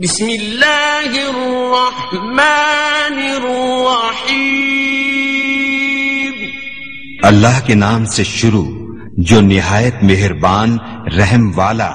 بسم اللہ الرحمن الرحیم، اللہ کے نام سے شروع جو نہایت مہربان رحم والا۔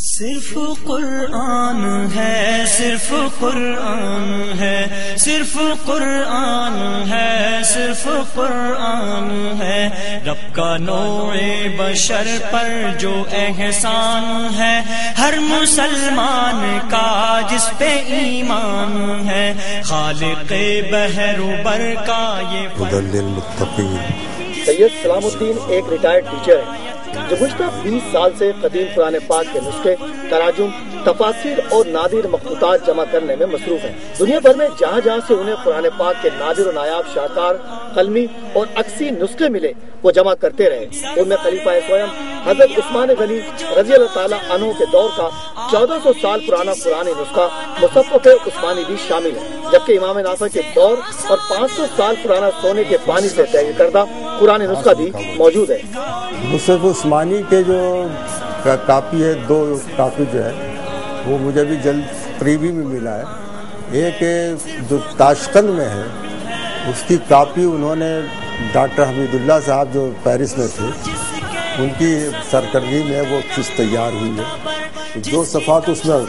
صرف قرآن ہے، صرف قرآن ہے، صرف قرآن ہے، صرف قرآن ہے، رب کا نوع بشر پر جو احسان ہے، ہر مسلمان کا جس پہ ایمان ہے، خالق بحر و بر کا یہ ہدی للمتقین۔ سید سلام الدین ایک ریٹائرڈ ٹیچر ہے جو گزشتہ 20 سال سے قدیم قرآن پاک کے نسخے، تراجم، تفاسیر اور نادر مخطوطات جمع کرنے میں مصروف ہیں۔ دنیا بھر میں جہاں جہاں سے انہیں قرآن پاک کے نادر و نایاب شاہکار، قلمی اور عکسی نسخے ملے وہ جمع کرتے رہے۔ ان میں خلیفہ سوئم حضرت عثمان غنی رضی اللہ تعالیٰ عنہ کے دور کا 1400 سال پرانا قرآنی نسخہ مصحف عثمانی بھی شامل ہے، جبکہ امام نافع کے دور اور 500 سال پرانا سونے کے پانی سے تحریر کردہ قرآن نسخہ بھی موجود ہے۔ مصحف عثمانی کے جو کاپی ہے، 2 کاپی جو ہے وہ مجھے بھی جلد قریبی میں ملا ہے۔ ایک جو تاشقند میں ہے اس کی کاپی انہوں نے ڈاکٹر حمید اللہ صاحب جو پیرس میں تھے ان کی سرکردگی میں وہ چیز تیار ہوئی ہے۔ جو صفحات اس میں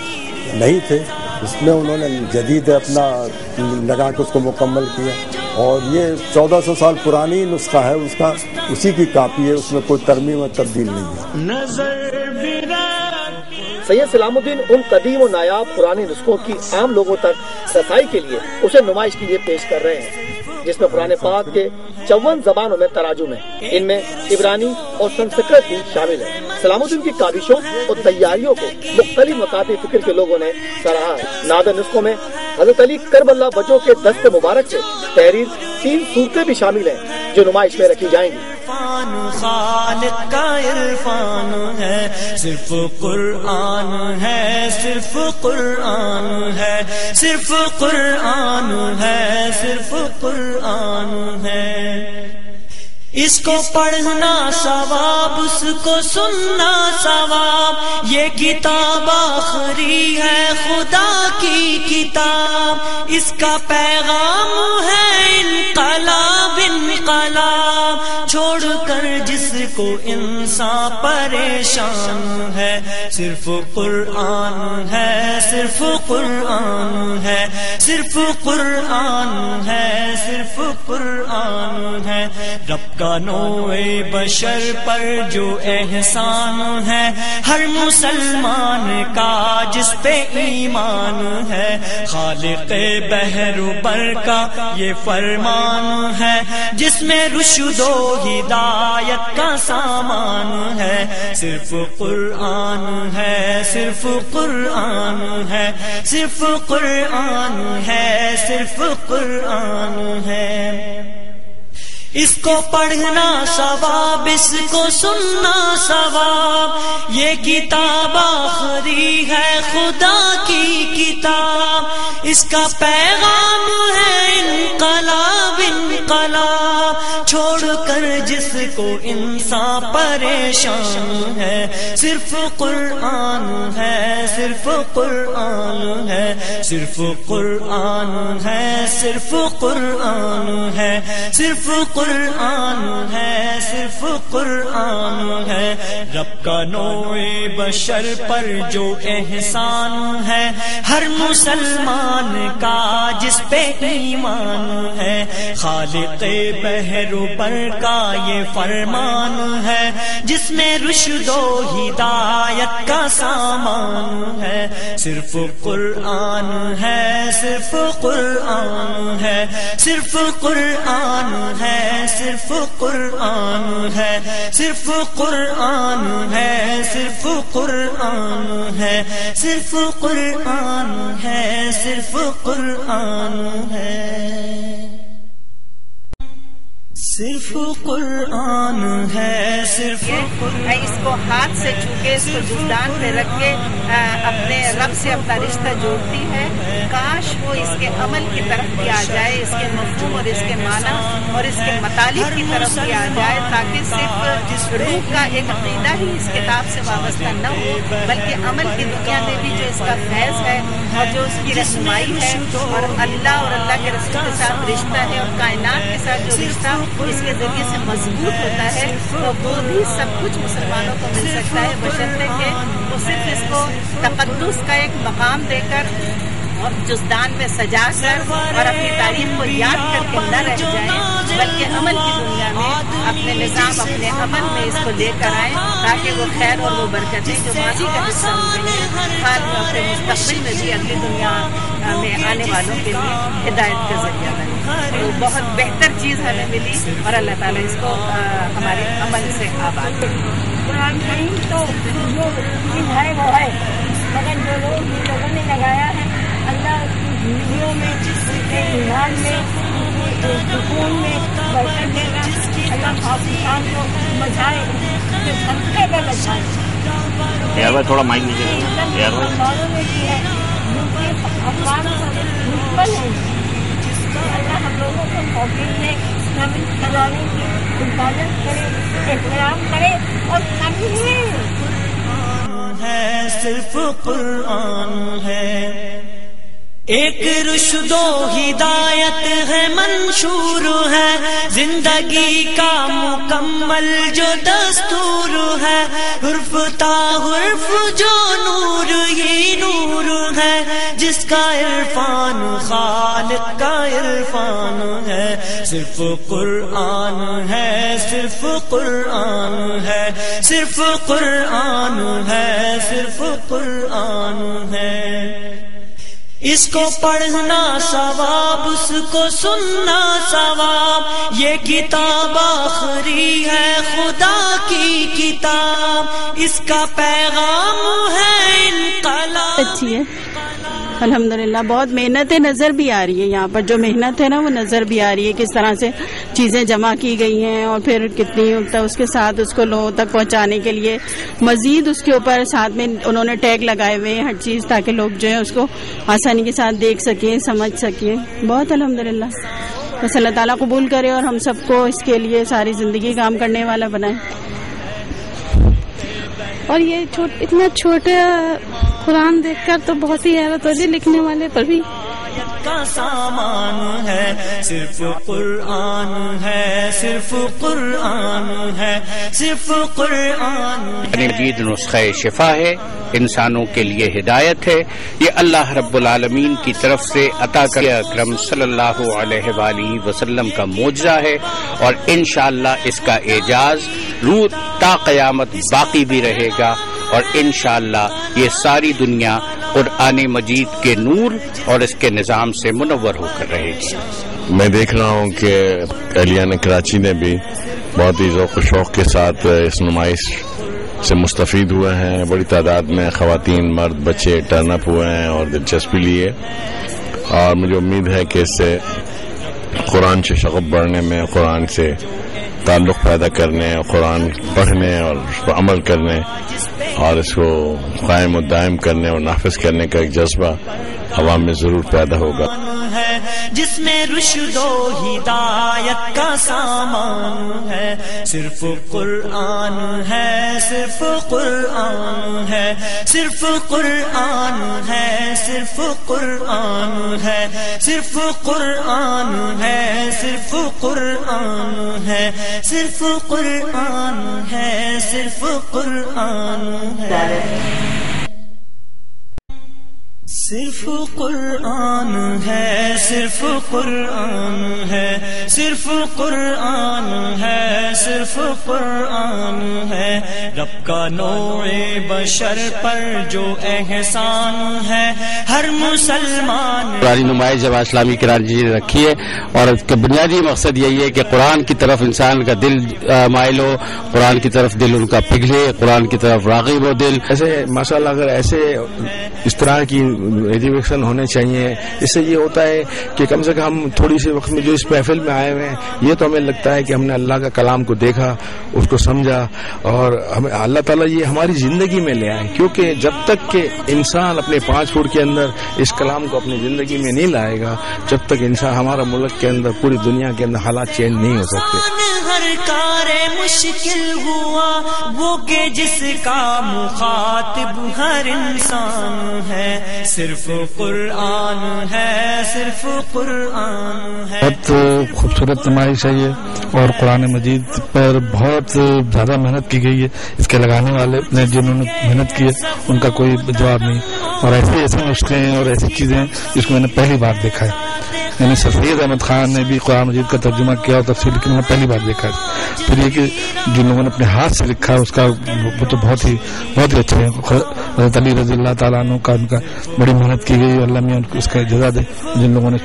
نہیں تھے اس میں انہوں نے جدید اپنا لگا کے اس کو مکمل کیا، اور یہ 1400 سال پرانی نسخہ ہے، اس کا اسی کی کاپی ہے، اس میں کوئی ترمیم و تبدیل نہیں ہے۔ سید سلام الدین ان قدیم و نایاب پرانے نسخوں کی عام لوگوں تک رسائی کے لیے اسے نمائش کے لیے پیش کر رہے ہیں، جس میں قرآن پاک کے 54 زبانوں میں تراجم ہیں، ان میں عبرانی اور سنسکرت بھی شامل ہے۔ سلام الدین کی کاوشوں اور تیاریوں کو مختلف مکاتب فکر کے لوگوں نے سراہا ہے۔ نادر نسخوں میں حضرت علی کرم اللہ وجہ کے دست مبارک سے تحریر 3 صورتیں بھی شامل ہیں جو نمائش میں رکھی جائیں گی۔ خالق کا عرفان ہے، صرف قرآن ہے، صرف قرآن ہے، صرف قرآن ہے، صرف قرآن ہے۔ اس کو پڑھنا ثواب، اس کو سننا ثواب، یہ کتاب آخری ہے خدا کی کتاب، اس کا پیغام ہے انقلاب انقلاب، چھوڑ کر جس کو انسان پریشان ہے، صرف قرآن ہے، صرف قرآن ہے، صرف قرآن ہے، صرف قرآن ہے، رب کا نوع بشر پر جو احسان ہے، ہر مسلمان کا جس پہ ایمان ہے، خالق بحر و بر کا یہ فرمان ہے، جس میں رشد و ہدایت کا سامان ہے، صرف قرآن ہے، صرف قرآن ہے، صرف قرآن ہے، صرف قرآن ہے۔ اس کو پڑھنا ثواب، اس کو سننا ثواب، یہ کتاب آخری ہے خدا کی کتاب، اس کا پیغام ہے انقلاب انقلاب، چھوڑ کر جس کو انسان پریشان ہے، صرف قرآن ہے، صرف قرآن ہے، صرف قرآن ہے، صرف قرآن ہے، صرف قرآن ہے، صرف قرآن ہے، رب کا نوع بشر پر جو احسان ہے، ہر مسلمان کا جس پہ ایمان ہے، خالق بحر و بر کا یہ فرمان ہے، جس میں رشد و ہدایت کا سامان ہے، صرف قرآن ہے، صرف قرآن ہے، صرف قرآن ہے، صرف قرآن ہے، صرف قرآن ہے، صرف قرآن ہے، صرف قرآن ہے، صرف قرآن ہے۔ صرف قرآن ہے، صرف اس کو ہاتھ سے چھو کے اس کو جسدان پہ رکھ کے اپنے رب سے اپنا رشتہ جوڑتی ہے. کاش وہ اس کے عمل کی طرف بھی آ جائے، اس کے مفہوم اور اس کے معنی اور اس کے مطالب کی طرف بھی آ جائے، تاکہ صرف روح کا ایک عقیدہ ہی اس کتاب سے وابستہ نہ ہو، بلکہ عمل کی دنیا میں بھی جو اس کا فیض ہے اور جو اس کی رہنمائی ہے اور اللہ اور اللہ کے رسول کے ساتھ رشتہ ہے اور کائنات کے ساتھ جو رشتہ اس کے ذریعے سے مضبوط ہوتا ہے، تو وہ بھی سب کچھ مسلمانوں کو مل سکتا ہے، بشرطے کہ وہ صرف اس کو تقدس کا ایک مقام دے کر اور جسدان میں سجا کر اور اپنی تاریخ کو یاد کر کے نہ رہ جائیں، بلکہ عمل کی دنیا میں اپنے نظام اپنے عمل میں اس کو لے کر آئیں، تاکہ وہ خیر اور وہ برکتیں جو ماضی کا حصہ ہو گئی ہیں حال میں اپنے مستقبل میں بھی اگلی دنیا میں آنے والوں کے لیے ہدایت کا ذریعہ بنے. تو بہت بہتر چیز ہمیں ملی اور اللہ تعالیٰ اس کو ہمارے عمل سے آباد کرے. قرآن کریم تو جو چیز ہے وہ ہے، مگر جو لوگوں نے لگایا ہے اللہ کی زندگیوں میں، ایمان میں، سکون میں برکت دے گا. اللہ پاکستان کو بچائے، صدقے میں بچائے. تھوڑا مائک نیچے والوں نے کی ہے افغان مشکل ہے. اللہ ہم لوگوں کو توفیق دے، ہم خزانے کی حفاظت کرے، احترام کرے اور سمجھے. ہے صرف قرآن ہے، ایک رشد و ہدایت ہے منشور ہے، زندگی کا مکمل جو دستور ہے، حرف تا حرف جو نور ہی نور ہے، جس کا عرفان خالق کا عرفان ہے. صرف قرآن ہے، صرف قرآن ہے، صرف قرآن ہے، صرف قرآن ہے. اس کو پڑھنا ثواب، اس کو سننا ثواب، یہ کتاب آخری ہے خدا کی کتاب، اس کا پیغام ہے انقلاب. اچھی ہے الحمدللہ. بہت محنتیں نظر بھی آ رہی ہے یہاں پر، جو محنت ہے نا وہ نظر بھی آ رہی ہے، کس طرح سے چیزیں جمع کی گئی ہیں اور پھر کتنی اس کے ساتھ اس کو لوگوں تک پہنچانے کے لیے مزید اس کے اوپر ساتھ میں انہوں نے ٹیگ لگائے ہوئے ہیں ہر چیز، تاکہ لوگ جو ہے اس کو آسانی کے ساتھ دیکھ سکیں، سمجھ سکیں. بہت الحمدللہ. بس اللہ تعالیٰ قبول کرے اور ہم سب کو اس کے لیے ساری زندگی کام کرنے والا بنائے. اور یہ اتنا چھوٹا قرآن دیکھ کر تو بہت ہی حیرت ہوتی ہے، لکھنے والے پر بھی. کا سامان ہے صرف قرآن ہے، صرف قرآن ہے، صرف قرآن. مجید نسخہ شفا ہے، انسانوں کے لیے ہدایت ہے. یہ اللہ رب العالمین کی طرف سے عطا کر اکرم صلی اللہ علیہ وآلہ وسلم کا معجزہ ہے، اور انشاءاللہ اس کا اعجاز روح تا قیامت باقی بھی رہے گا، اور انشاءاللہ یہ ساری دنیا قرآن مجید کے نور اور اس کے نظام سے منور ہو کر رہے گی. میں دیکھ رہا ہوں کہ اہلیان کراچی نے بھی بہت ہی ذوق و شوق کے ساتھ اس نمائش سے مستفید ہوئے ہیں. بڑی تعداد میں خواتین، مرد، بچے ٹرن اپ ہوئے ہیں اور دلچسپی لیے، اور مجھے امید ہے کہ اس سے قرآن سے شغف بڑھنے میں، قرآن سے تعلق پیدا کرنے، قرآن پڑھنے اور اس پر عمل کرنے اور اس کو قائم و دائم کرنے اور نافذ کرنے کا ایک جذبہ عوام میں ضرور پیدا ہوگا. جس میں رشد و ہدایت کا سامان ہے، صرف قرآن ہے، صرف قرآن ہے، صرف قرآن ہے، صرف قرآن ہے، صرف قرآن ہے، صرف قرآن ہے، صرف قرآن ہے، صرف قرآن ہے. صرف قرآن ہے، صرف قرآن ہے، صرف قرآن ہے، صرف قرآن ہے. رب کا کا نوع بشر پر جو احسان ہے ہر مسلمان. قرآن نمائش جماعت اسلامی کراچی نے رکھی ہے اور اس کا بنیادی مقصد یہی ہے کہ قرآن کی طرف انسان کا دل مائل ہو، قرآن کی طرف دل ان کا پگھلے، قرآن کی طرف راغب ہو دل. ایسے ماشاءاللہ اگر ایسے اس طرح کی ایجوکیشن ہونے چاہیے، اس سے یہ ہوتا ہے کہ کم سے کم ہم تھوڑی سی وقت میں جو اس محفل میں آئے ہوئے ہیں یہ تو ہمیں لگتا ہے کہ ہم نے اللہ کا کلام کو دیکھا، اس کو سمجھا، اور ہمیں اللہ تعالیٰ یہ ہماری زندگی میں لے آئے. کیونکہ جب تک کہ انسان اپنے 5 فٹ کے اندر اس کلام کو اپنی زندگی میں نہیں لائے گا، جب تک انسان ہمارا ملک کے اندر، پوری دنیا کے اندر حالات چینج نہیں ہو سکتے. ہر کار مشکل ہوا وہ کہ جس کا مخاطب ہر انسان ہے، صرف قرآن ہے، صرف قرآن ہے. بہت خوبصورت نمائش ہے یہ، اور قرآن مجید پر بہت زیادہ محنت کی گئی ہے. اس کے لگانے والے نے جنہوں نے محنت کی ہے ان کا کوئی جواب نہیں. اور ایسے نسخے ہیں اور ایسی چیزیں ہیں جس کو میں نے پہلی بار دیکھا ہے. یعنی سید احمد خان نے بھی قرآن مجید کا ترجمہ کیا اور تفسیر، لیکن میں نے پہلی بار دیکھا ہے. پھر یہ کہ جن لوگوں نے اپنے ہاتھ سے لکھا ہے اس کا وہ تو بہت ہی اچھے ہیں. حضرت علی رضی اللہ تعالیٰ عنہ کا ان کا بڑی محنت کی گئی، اللہ میں اس کا جزا دے. جن لوگوں نے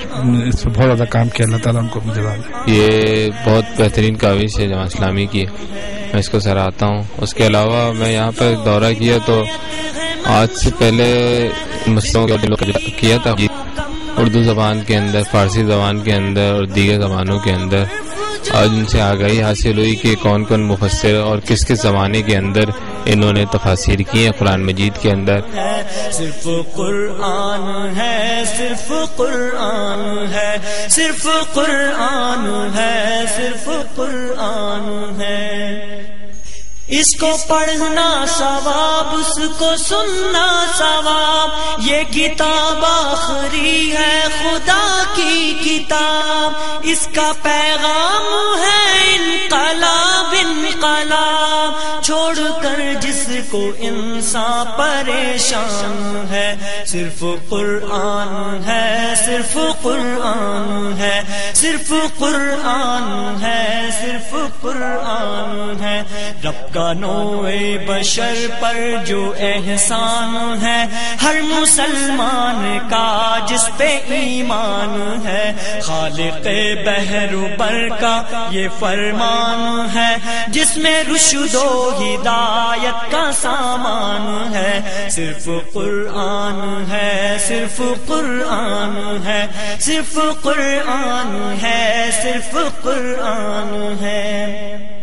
اس پہ بہت زیادہ کام کیا، اللہ تعالیٰ ان کو جزا دے. یہ بہت بہترین کاوش ہے جماعت اسلامی کی، میں اس کو سراہتا ہوں. اس کے علاوہ میں یہاں پر دورہ کیا تو آج سے پہلے مسلموں کیا تھا اردو زبان کے اندر، فارسی زبان کے اندر اور دیگر زبانوں کے اندر. آج ان سے آگاہی حاصل ہوئی کہ کون کون مفسر اور کس کس زمانے کے اندر انہوں نے تفاسیر کی ہیں قرآن مجید کے اندر. صرف قرآن ہے، صرف قرآن ہے، صرف قرآن ہے، صرف قرآن ہے. اس کو پڑھنا ثواب، اس کو سننا ثواب. یہ کتاب آخری ہے، خدا کی کتاب. اس کا پیغام ہے انقلاب، انقلاب. چھوڑ کر جس کو انسان پریشان ہے، صرف قرآن ہے، صرف قرآن ہے، صرف قرآن ہے، صرف قرآن ہے. رب کا نوع بشر پر جو احسان ہے ہر مسلمان کا جس پہ ایمان ہے، خالق بحر و بر کا یہ فرمان ہے جس میں رشد و ہدایت کا سامان ہے. صرف قرآن ہے، صرف قرآن ہے، صرف قرآن ہے، صرف قرآن ہے.